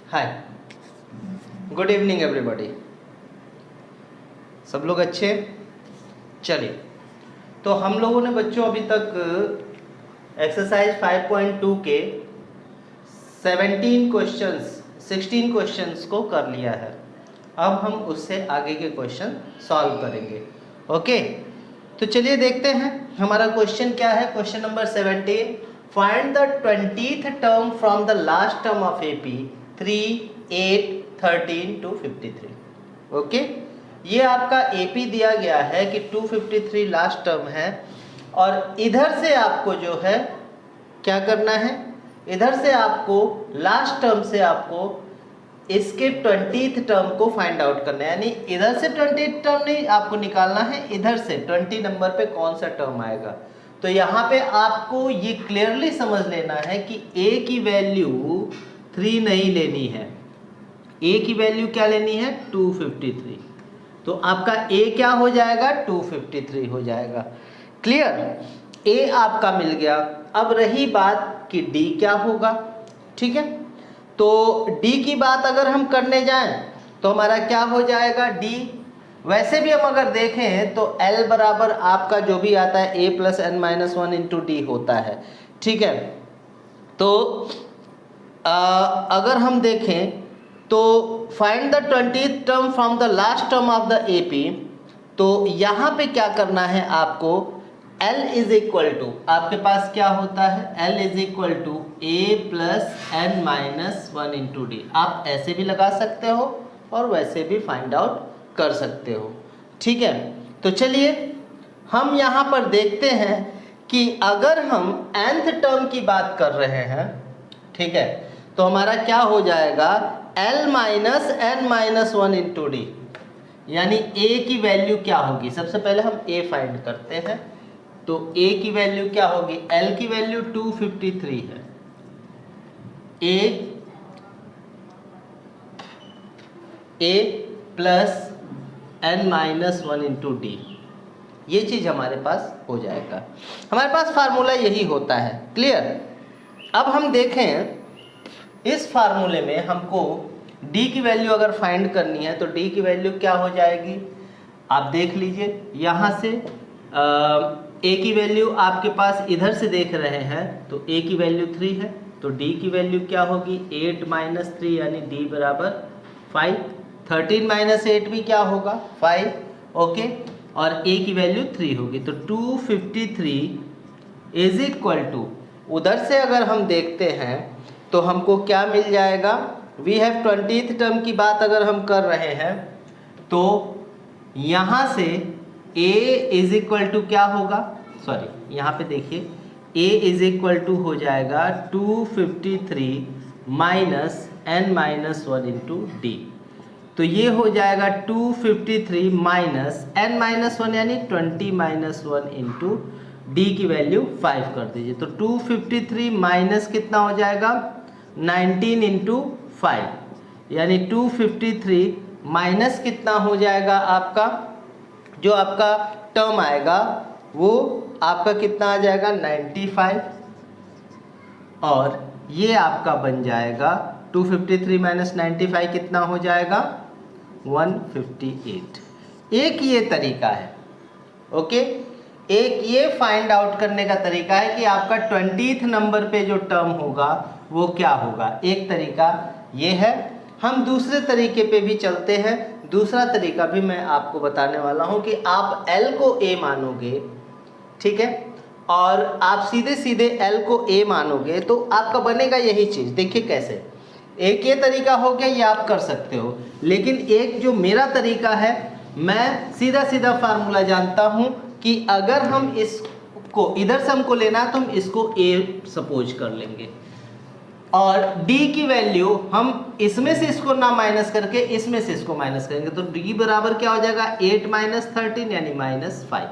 हाय, good evening everybody. सब लोग अच्छे? चलिए, तो हम लोगों ने बच्चों अभी तक एक्सरसाइज 5.2 के 16 क्वेश्चंस को कर लिया है। अब हम उससे आगे के क्वेश्चन सॉल्व करेंगे। ओके, तो चलिए देखते हैं हमारा क्वेश्चन क्या है। Question number 17, find the 20th term from the last term of AP 3, 8, 13 to 53। Okay, ये आपका एपी दिया गया है कि 253 लास्ट टर्म है, और इधर से आपको जो है क्या करना है, इधर से आपको लास्ट टर्म से आपको इसके 20th टर्म को फाइंड आउट करना है। यानी इधर से 20th टर्म नहीं आपको निकालना है, इधर से 20 नंबर पे कौन सा टर्म आएगा। तो यहाँ पे आपको ये क्लियरली समझ लेना है कि a की वैल्यू 3 नहीं लेनी है, a की वैल्यू क्या लेनी है, 253। तो आपका a क्या हो जाएगा, 253 हो जाएगा। क्लियर, a आपका मिल गया। अब रही बात कि d क्या होगा। ठीक है, तो d की बात अगर हम करने जाएं तो हमारा क्या हो जाएगा, d। वैसे भी हम अगर देखें तो l बराबर आपका जो भी आता है a plus n minus 1 into d होता है। ठीक है, तो अगर हम देखें तो find the 20th term from the last term of the AP, तो यहाँ पे क्या करना है आपको, L इज इक्वल टू, आपके पास क्या होता है, L is equal to a plus n minus 1 into d. आप ऐसे भी लगा सकते हो और वैसे भी फाइंड आउट कर सकते हो। ठीक है, तो चलिए हम यहाँ पर देखते हैं कि अगर हम nth टर्म की बात कर रहे हैं, ठीक है, तो हमारा क्या हो जाएगा, L minus n minus 1 into d. यानी a की वैल्यू क्या होगी, सबसे पहले हम a फाइंड करते हैं। तो a की वैल्यू क्या होगी, L की वैल्यू 253 है, a plus n minus 1 into d, ये चीज़ हमारे पास हो जाएगा। हमारे पास फार्मूला यही होता है। क्लियर, अब हम देखें इस फार्मूले में हमको d की वैल्यू अगर फाइंड करनी है तो d की वैल्यू क्या हो जाएगी, आप देख लीजिए। यहाँ से a की वैल्यू आपके पास इधर से देख रहे हैं तो a की वैल्यू 3 है, तो d की वैल्यू क्या होगी, 8 माइनस 3 यानी d बराबर 5। 13 माइनस 8 भी क्या होगा, 5। ओके, और a की वैल्यू 3 होगी, तो 253 इज इक्वल टू, उधर से अगर हम देखते हैं तो हमको क्या मिल जाएगा, वी हैव 20th टर्म की बात अगर हम कर रहे हैं तो यहाँ से a इज इक्वल टू क्या होगा, सॉरी यहाँ पे देखिए a इज इक्वल टू हो जाएगा 253 minus n minus 1 into d. तो ये हो जाएगा 253 माइनस एन माइनस 1 यानी 20 माइनस 1 इंटू डी की वैल्यू 5 कर दीजिए। तो 253 माइनस कितना हो जाएगा, 19 इंटू 5 यानी 253 माइनस कितना हो जाएगा आपका, जो आपका टर्म आएगा वो आपका कितना आ जाएगा, 95, और ये आपका बन जाएगा 253 माइनस 95 कितना हो जाएगा, 158। एक ये तरीका है। ओके, एक ये फाइंड आउट करने का तरीका है कि आपका 20th नंबर पे जो टर्म होगा वो क्या होगा। एक तरीका ये है। हम दूसरे तरीके पे भी चलते हैं। दूसरा तरीका भी मैं आपको बताने वाला हूँ कि आप L को A मानोगे, ठीक है, और आप सीधे सीधे L को A मानोगे तो आपका बनेगा यही चीज़। देखिए कैसे, एक ये तरीका हो गया, ये आप कर सकते हो, लेकिन एक जो मेरा तरीका है, मैं सीधा सीधा फार्मूला जानता हूँ कि अगर हम इसको इधर से हमको लेना है तो हम इसको A सपोज कर लेंगे, और D की वैल्यू हम इसमें से इसको ना माइनस करके इसमें से इसको माइनस करेंगे, तो D बराबर क्या हो जाएगा, 8 माइनस 13 यानी -5।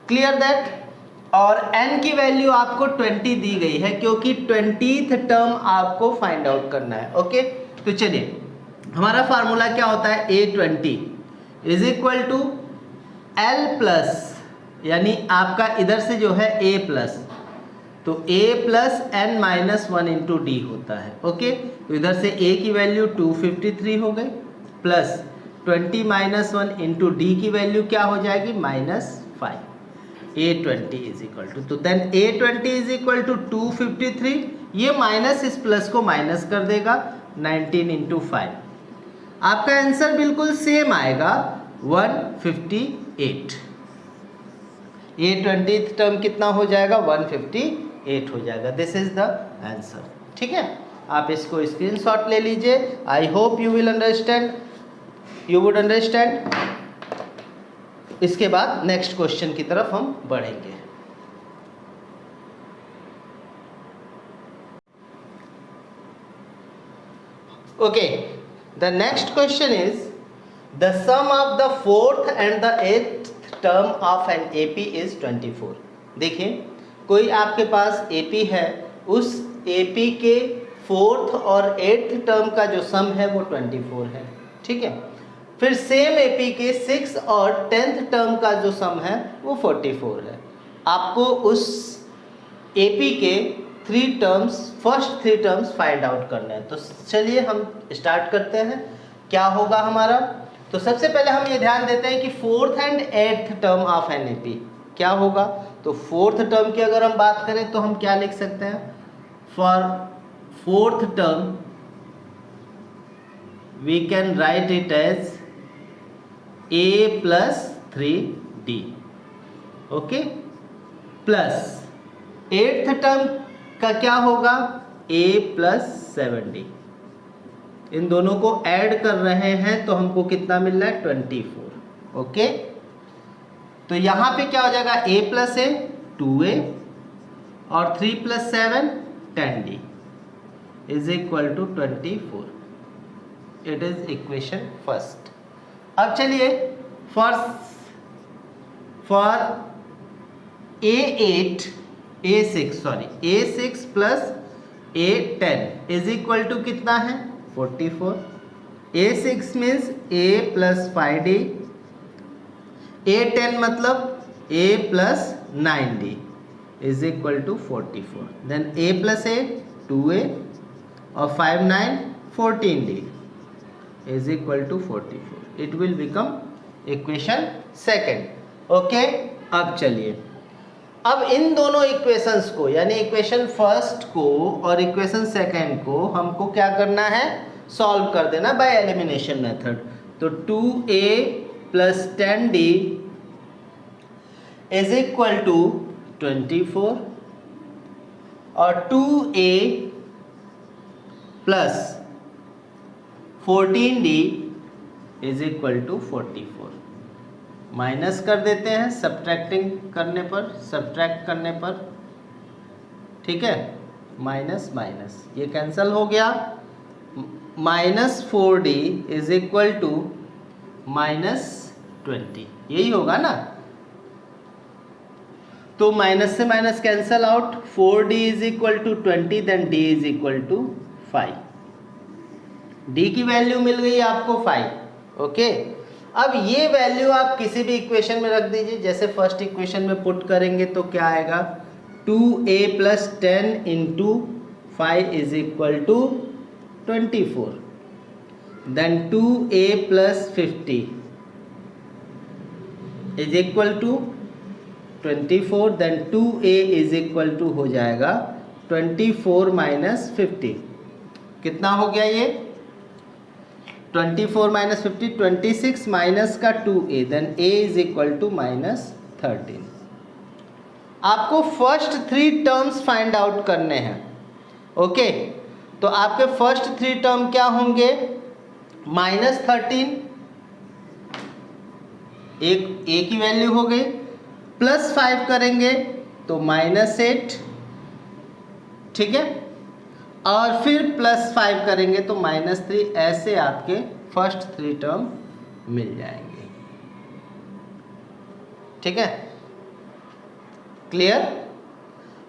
Clear that. और n की वैल्यू आपको 20 दी गई है क्योंकि 20th टर्म आपको फाइंड आउट करना है। ओके, तो चलिए हमारा फार्मूला क्या होता है, A20 is equal to L plus, यानी आपका इधर से जो है A प्लस, तो a plus n minus 1 into d होता है। ओके, तो इधर से a की वैल्यू 253 हो गई प्लस 20 माइनस 1 इंटू डी की वैल्यू क्या हो जाएगी -5। A20 इज इक्वल टू, तो then A20 is equal to 253, ये माइनस इस प्लस को माइनस कर देगा 19 इंटू 5। आपका आंसर बिल्कुल सेम आएगा 158। A20 टर्म कितना हो जाएगा 158 हो जाएगा। This is the answer. ठीक है, आप इसको स्क्रीनशॉट ले लीजिए। I hope you will understand, you would understand. इसके बाद नेक्स्ट क्वेश्चन की तरफ हम बढ़ेंगे। Okay, the next question is the sum of the fourth and the eighth term of an AP is 24। देखिए, कोई आपके पास एपी है, उस एपी के फोर्थ और एट्थ टर्म का जो सम है वो 24 है। ठीक है, फिर सेम एपी के 6 और 10th टर्म का जो सम है वो 44 है। आपको उस एपी के फर्स्ट 3 टर्म्स फाइंड आउट करना है। तो चलिए हम स्टार्ट करते हैं। क्या होगा हमारा, तो सबसे पहले हम ये ध्यान देते हैं कि fourth and eighth term of an AP क्या होगा। तो फोर्थ टर्म की अगर हम बात करें तो हम क्या लिख सकते हैं, for fourth term we can write it as a plus 3d। Okay, plus eighth term का क्या होगा a प्लस 7d। इन दोनों को ऐड कर रहे हैं तो हमको कितना मिल रहा है 24। ओके, तो यहाँ पे क्या हो जाएगा a प्लस a 2a और 3 plus 7 10d is equal to 24। It is equation first. अब चलिए for A6 plus A10 is equal to कितना है 44। A6 means A plus 5D, A10 मतलब A plus 9D is equal to 44। Then A plus A 2A और 5 9 14D is equal to 44। It will become equation second. Okay, अब चलिए, अब इन दोनों equations को यानी इक्वेशन फर्स्ट को और इक्वेशन सेकेंड को हमको क्या करना है, सॉल्व कर देना बाय एलिमिनेशन मेथड। तो 2a plus 10d is equal to 24 और 2a plus 14d is equal to 44। Minus कर देते हैं सब्ट्रैक्ट करने पर। ठीक है, माइनस माइनस ये कैंसिल हो गया। -4d इज इक्वल टू -20, यही होगा ना। तो माइनस से minus cancel out, 4d is equal to 20, then d is equal to 5। d की वैल्यू मिल गई आपको 5। ओके, अब ये वैल्यू आप किसी भी इक्वेशन में रख दीजिए। जैसे फर्स्ट इक्वेशन में पुट करेंगे तो क्या आएगा 2a plus 10 into 5 is equal to 24। Then 2a plus 50 is equal to 24। Then 2a is equal to हो जाएगा 24 माइनस 50। कितना हो गया ये 24 माइनस 50, 26 माइनस का 2a, then a is equal to -13। आपको फर्स्ट 3 टर्म्स फाइंड आउट करने हैं। ओके, तो आपके फर्स्ट 3 टर्म क्या होंगे, -13 एक a की वैल्यू हो गई, प्लस 5 करेंगे तो -8। ठीक है, और फिर प्लस 5 करेंगे तो -3। ऐसे आपके फर्स्ट 3 टर्म मिल जाएंगे। ठीक है, क्लियर।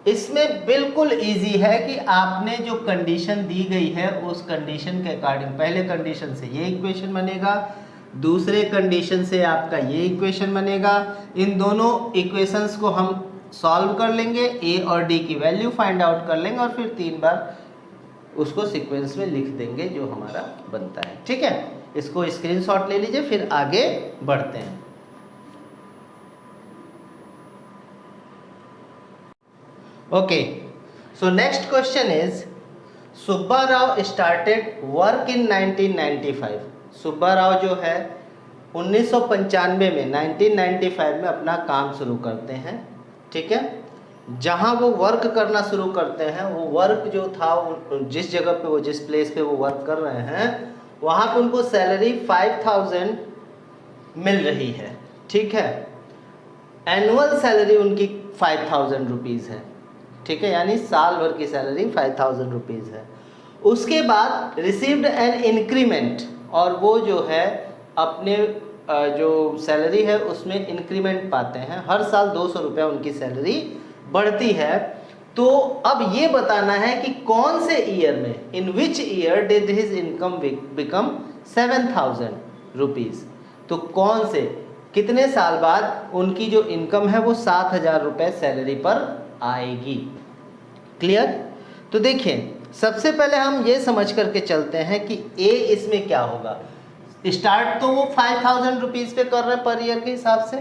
इसमें बिल्कुल इजी है कि आपने जो कंडीशन दी गई है उस कंडीशन के अकॉर्डिंग, पहले कंडीशन से ये इक्वेशन बनेगा, दूसरे कंडीशन से आपका ये इक्वेशन बनेगा। इन दोनों इक्वेशंस को हम सॉल्व कर लेंगे, ए और डी की वैल्यू फाइंड आउट कर लेंगे और फिर 3 बार उसको सीक्वेंस में लिख देंगे जो हमारा बनता है। ठीक है, इसको स्क्रीनशॉट ले लीजिए, फिर आगे बढ़ते हैं। Okay, so next question is Subba Rao started work in 1995। Subba Rao जो है 1995 में 1995 में अपना काम शुरू करते हैं। ठीक है, जहाँ वो वर्क करना शुरू करते हैं, वो वर्क जो था जिस जगह पे वो जिस प्लेस पे वो वर्क कर रहे हैं वहाँ पे उनको सैलरी 5000 मिल रही है। ठीक है, एनुअल सैलरी उनकी 5000 रुपीज़ है। ठीक है, यानी साल भर की सैलरी 5000 रुपीज़ है। उसके बाद रिसीव्ड एन इंक्रीमेंट, और वो जो है अपने जो सैलरी है उसमें इंक्रीमेंट पाते हैं, हर साल 200 रुपये उनकी सैलरी बढ़ती है। तो अब ये बताना है कि कौन से ईयर में, in which year did his income become 7000 rupees. तो कौन से कितने साल बाद उनकी जो इनकम है वो 7000 रुपये सैलरी पर आएगी। क्लियर? तो देखिए, सबसे पहले हम ये समझ करके चलते हैं कि ए इसमें क्या होगा। स्टार्ट तो वो 5000 रुपीज़ पे कर रहे हैं पर ईयर के हिसाब से,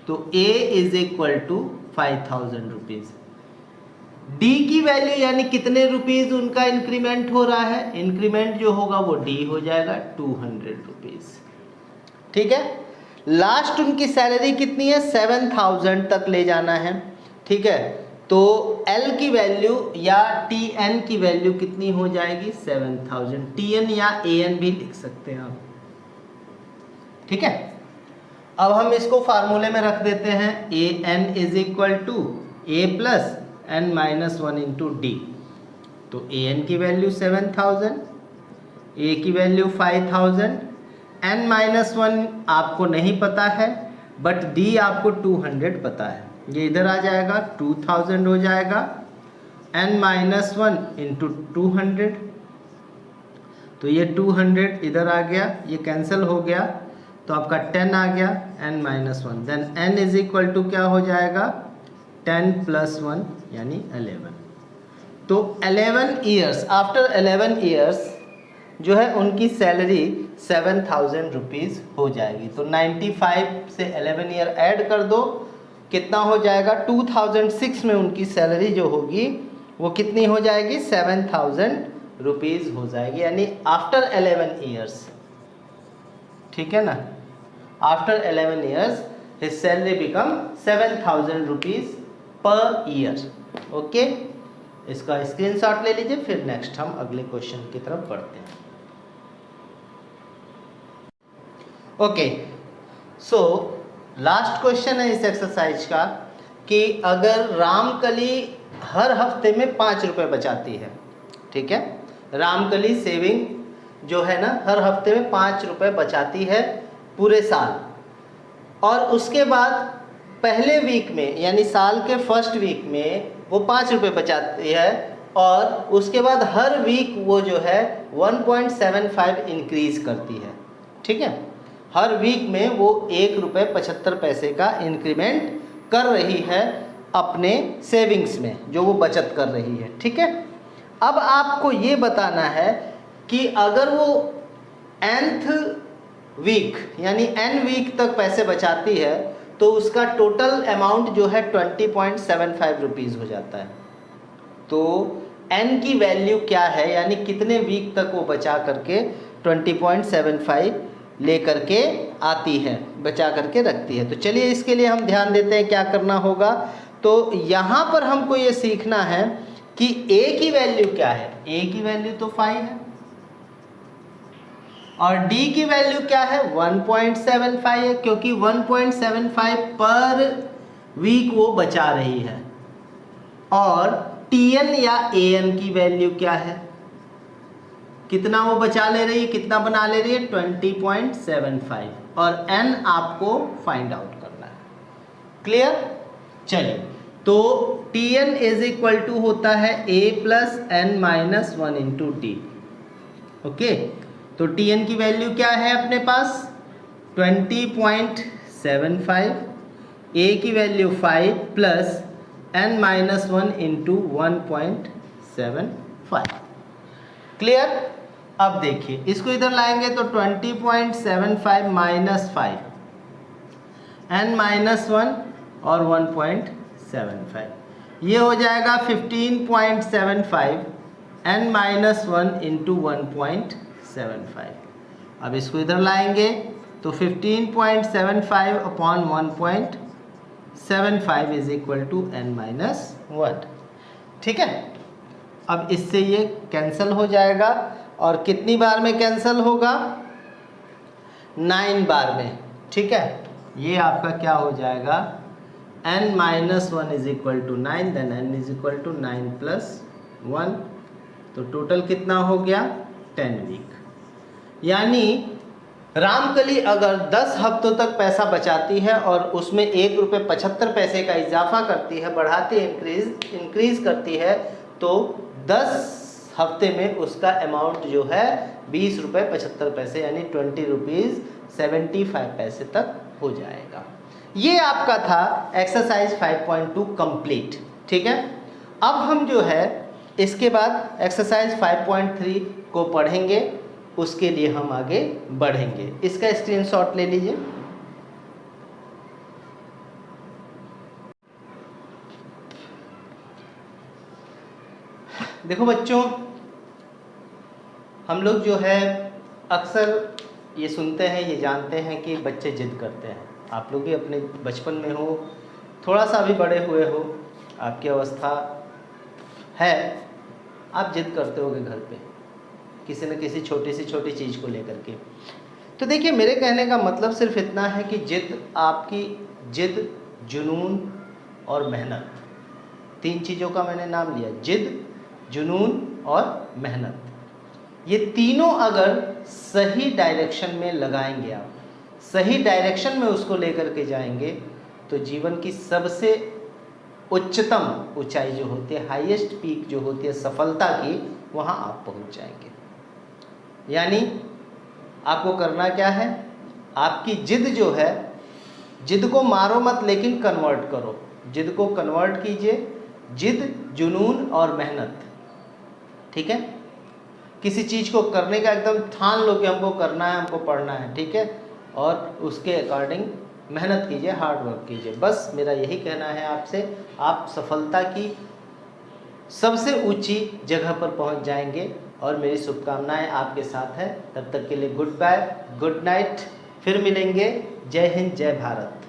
तो a is equal to 5000 rupees. D की वैल्यू यानी कितने रुपीज़ उनका इंक्रीमेंट हो रहा है, इंक्रीमेंट जो होगा वो डी हो जाएगा 200 रुपीज़। ठीक है, लास्ट उनकी सैलरी कितनी है, 7000 तक ले जाना है। ठीक है, तो एल की वैल्यू या टी एन की वैल्यू कितनी हो जाएगी, 7000। टी एन या ए एन भी लिख सकते हैं आप। ठीक है, अब हम इसको फार्मूले में रख देते हैं, a n is equal to a plus n minus 1 into d. तो ए एन की वैल्यू 7000, ए की वैल्यू 5000, एन माइनस 1 आपको नहीं पता है बट डी आपको 200 पता है। ये इधर आ जाएगा, 2000 हो जाएगा, एन माइनस 1 इंटू 200, तो ये 200 इधर आ गया, ये कैंसिल हो गया, तो आपका 10 आ गया, n minus 1। Then n is equal to क्या हो जाएगा, 10 प्लस 1 यानी 11। तो 11 ईयर्स, आफ्टर 11 ईयर्स जो है उनकी सैलरी 7000 रुपीज़ हो जाएगी। तो 95 से 11 ईयर ऐड कर दो, कितना हो जाएगा, 2006 में उनकी सैलरी जो होगी वो कितनी हो जाएगी, 7000 रुपीज़ हो जाएगी, यानी आफ्टर 11 ईयर्स। ठीक है ना, after 11 years his salary become 7000 rupees per year. Okay, इसका स्क्रीनशॉट ले लीजिए, फिर नेक्स्ट हम अगले क्वेश्चन की तरफ बढ़ते हैं। ओके, सो लास्ट क्वेश्चन है इस एक्सरसाइज का कि अगर रामकली हर हफ्ते में 5 रुपये बचाती है। ठीक है, रामकली सेविंग जो है ना हर हफ्ते में 5 रुपये बचाती है पूरे साल, और उसके बाद पहले वीक में यानी साल के फर्स्ट वीक में वो 5 रुपये बचाती है, और उसके बाद हर वीक वो जो है 1.75 इंक्रीज़ करती है। ठीक है, हर वीक में वो 1 रुपये 75 पैसे का इंक्रीमेंट कर रही है अपने सेविंग्स में, जो वो बचत कर रही है। ठीक है, अब आपको ये बताना है कि अगर वो nth वीक यानी n वीक तक पैसे बचाती है तो उसका टोटल अमाउंट जो है 20.75 रुपीज़ हो जाता है। तो n की वैल्यू क्या है, यानी कितने वीक तक वो बचा करके 20.75 ले करके आती है, बचा करके रखती है। तो चलिए इसके लिए हम ध्यान देते हैं क्या करना होगा। तो यहाँ पर हमको ये सीखना है कि a की वैल्यू क्या है, a की वैल्यू तो 5 है, और d की वैल्यू क्या है, 1.75 है, क्योंकि 1.75 पर वीक वो बचा रही है। और tn या an की वैल्यू क्या है, कितना वो बचा ले रही है, कितना बना ले रही है, 20.75, और n आपको फाइंड आउट करना है। क्लियर? चलिए, तो tn इज इक्वल टू होता है a plus n minus 1 into D. Okay, तो tn की वैल्यू क्या है अपने पास, 20.75, a की value 5 plus n-1 into 1.75। Clear. अब देखिए इसको इधर लाएंगे तो 20.75 माइनस 5, n-1 और 1.75, ये हो जाएगा 15.75 n-1 इंटू 1.75। अब इसको इधर लाएंगे तो 15.75 upon 1.75 is equal to n-1। ठीक है। अब इससे ये कैंसिल हो जाएगा और कितनी बार में कैंसिल होगा? 9 बार में। ठीक है। ये आपका क्या हो जाएगा? n-1 is equal to 9, then n is equal to 9 plus 1, तो टोटल कितना हो गया? 10 वीक। यानी रामकली अगर 10 हफ्तों तक पैसा बचाती है और उसमें 1 रुपये 75 पैसे का इजाफा करती है, बढ़ाती इंक्रीज करती है, तो 10 हफ्ते में उसका अमाउंट जो है 20 रुपये 75 पैसे यानी 20 रुपीज़ 75 पैसे तक हो जाएगा। ये आपका था एक्सरसाइज 5.2 कंप्लीट। ठीक है। अब हम जो है इसके बाद एक्सरसाइज 5.3 को पढ़ेंगे, उसके लिए हम आगे बढ़ेंगे। इसका स्क्रीनशॉट ले लीजिए। देखो बच्चों, हम लोग जो है अक्सर ये सुनते हैं, ये जानते हैं कि बच्चे जिद करते हैं। आप लोग भी अपने बचपन में हो, थोड़ा सा भी बड़े हुए हो, आपकी अवस्था है, आप जिद करते होगे घर पे किसी न किसी छोटी चीज़ को लेकर के। तो देखिए मेरे कहने का मतलब सिर्फ इतना है कि जिद, आपकी जिद, जुनून और मेहनत, 3 चीज़ों का मैंने नाम लिया, जिद, जुनून और मेहनत। ये तीनों अगर सही डायरेक्शन में लगाएंगे, आप सही डायरेक्शन में उसको लेकर के जाएंगे, तो जीवन की सबसे उच्चतम ऊंचाई जो होती है, हाईएस्ट पीक जो होती है सफलता की, वहाँ आप पहुँच जाएंगे। यानी आपको करना क्या है? आपकी जिद जो है, जिद को मारो मत लेकिन कन्वर्ट करो, जिद को कन्वर्ट कीजिए, जिद, जुनून और मेहनत। ठीक है। किसी चीज़ को करने का एकदम ठान लो कि हमको करना है, हमको पढ़ना है। ठीक है। और उसके अकॉर्डिंग मेहनत कीजिए, हार्ड वर्क कीजिए। बस मेरा यही कहना है आपसे। आप सफलता की सबसे ऊंची जगह पर पहुंच जाएंगे और मेरी शुभकामनाएं आपके साथ है। तब तक के लिए गुड बाय, गुड नाइट, फिर मिलेंगे। जय हिंद, जय भारत।